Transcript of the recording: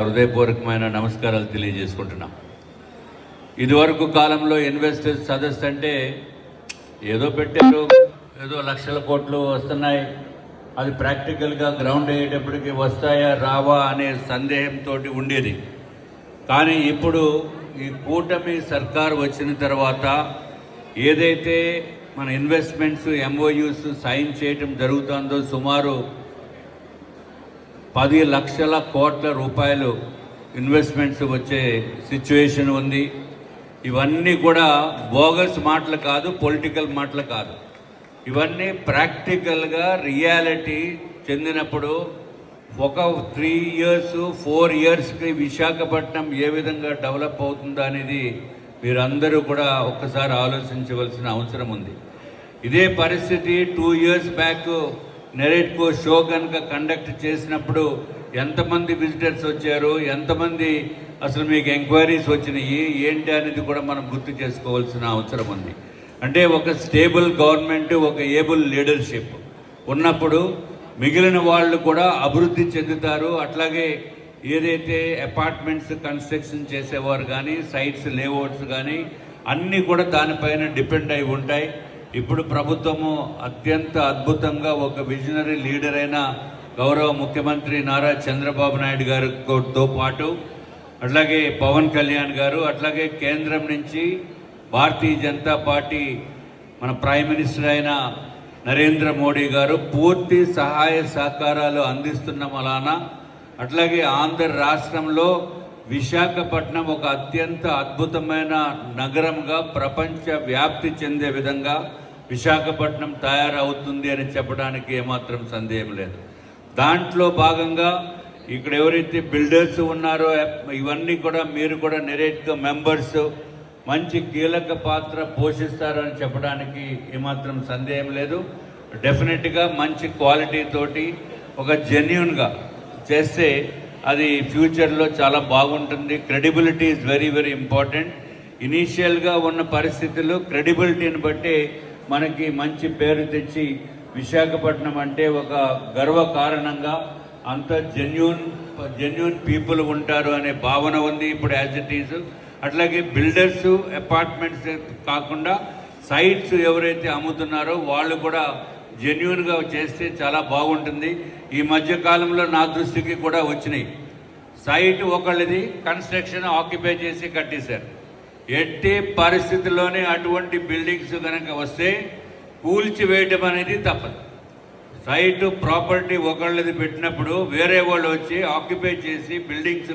హృదయపూర్వకమైన నమస్కారాలు తెలియజేసుకుంటున్నాం. ఇదివరకు కాలంలో ఇన్వెస్టర్స్ సదస్సు అంటే ఏదో పెట్టారు, ఏదో లక్షల కోట్లు వస్తున్నాయి, అది ప్రాక్టికల్గా గ్రౌండ్ అయ్యేటప్పటికి వస్తాయా రావా అనే సందేహంతో ఉండేది. కానీ ఇప్పుడు ఈ కూటమి సర్కార్ వచ్చిన తర్వాత ఏదైతే మన ఇన్వెస్ట్మెంట్స్ ఎంఓయూస్ సైన్ చేయటం జరుగుతుందో సుమారు 10 లక్షల కోట్ల రూపాయలు ఇన్వెస్ట్మెంట్స్ వచ్చే సిచ్యువేషన్ ఉంది. ఇవన్నీ కూడా బోగస్ మాటలు కాదు, పొలిటికల్ మాటలు కాదు. ఇవన్నీ ప్రాక్టికల్గా రియాలిటీ చెందినప్పుడు ఒక 3 years 4 yearsకి విశాఖపట్నం ఏ విధంగా డెవలప్ అవుతుందో అనేది మీరందరూ కూడా ఒక్కసారి ఆలోచించవలసిన అవసరం ఉంది. ఇదే పరిస్థితి 2 years బ్యాక్ నెరేట్కో షో కనుక కండక్ట్ చేసినప్పుడు ఎంతమంది విజిటర్స్ వచ్చారు, ఎంతమంది అసలు మీకు ఎంక్వైరీస్ వచ్చినాయి ఏంటి అనేది కూడా మనం గుర్తు చేసుకోవాల్సిన అవసరం ఉంది. అంటే ఒక స్టేబుల్ గవర్నమెంట్, ఒక ఏబుల్ లీడర్షిప్ ఉన్నప్పుడు మిగిలిన వాళ్ళు కూడా అభివృద్ధి చెందుతారు. అట్లాగే ఏదైతే అపార్ట్మెంట్స్ కన్స్ట్రక్షన్ చేసేవారు కానీ, సైట్స్ లేఅవుట్స్ కానీ అన్నీ కూడా దానిపైన డిపెండ్ అయి ఉంటాయి. ఇప్పుడు ప్రభుత్వము అత్యంత అద్భుతంగా ఒక విజనరీ లీడర్ అయిన గౌరవ ముఖ్యమంత్రి నారా చంద్రబాబు నాయుడు గారితో పాటు అట్లాగే పవన్ కళ్యాణ్ గారు, అట్లాగే కేంద్రం నుంచి భారతీయ జనతా పార్టీ మన ప్రైమ్ మినిస్టర్ అయిన నరేంద్ర మోడీ గారు పూర్తి సహాయ సహకారాలు అందిస్తున్న వలన అట్లాగే ఆంధ్ర రాష్ట్రంలో విశాఖపట్నం ఒక అత్యంత అద్భుతమైన నగరంగా ప్రపంచ వ్యాప్తి చెందే విధంగా విశాఖపట్నం తయారవుతుంది అని చెప్పడానికి ఏమాత్రం సందేహం లేదు. దాంట్లో భాగంగా ఇక్కడ ఎవరైతే బిల్డర్స్ ఉన్నారో ఇవన్నీ కూడా మీరు కూడా నెరేట్కో మెంబర్స్ మంచి కీలక పాత్ర పోషిస్తారని చెప్పడానికి ఏమాత్రం సందేహం లేదు. డెఫినెట్గా మంచి క్వాలిటీ తోటి ఒక జెన్యూన్గా చేస్తే అది ఫ్యూచర్లో చాలా బాగుంటుంది. Credibility is very very important. ఇనీషియల్గా ఉన్న పరిస్థితుల్లో క్రెడిబిలిటీని బట్టి మనకి మంచి పేరు తెచ్చి విశాఖపట్నం అంటే ఒక గర్వకారణంగా అంత జెన్యూన్ పీపుల్ ఉంటారు అనే భావన ఉంది ఇప్పుడు యాజ్ ఇట్ ఈజ్. అట్లాగే బిల్డర్స్ అపార్ట్మెంట్స్ కాకుండా సైట్స్ ఎవరైతే అమ్ముతున్నారో వాళ్ళు కూడా జెన్యూన్గా చేస్తే చాలా బాగుంటుంది. ఈ మధ్య కాలంలో నా దృష్టికి కూడా వచ్చినాయి. సైట్ ఒకళ్ళది, కన్స్ట్రక్షన్ ఆక్యుపై చేసి కట్టేశారు. ఎట్టి పరిస్థితుల్లోనే అటువంటి బిల్డింగ్స్ కనుక వస్తే కూల్చివేయటం అనేది తప్పదు. సైటు ప్రాపర్టీ ఒకళ్ళది పెట్టినప్పుడు వేరే వాళ్ళు వచ్చి ఆక్యుపై చేసి బిల్డింగ్స్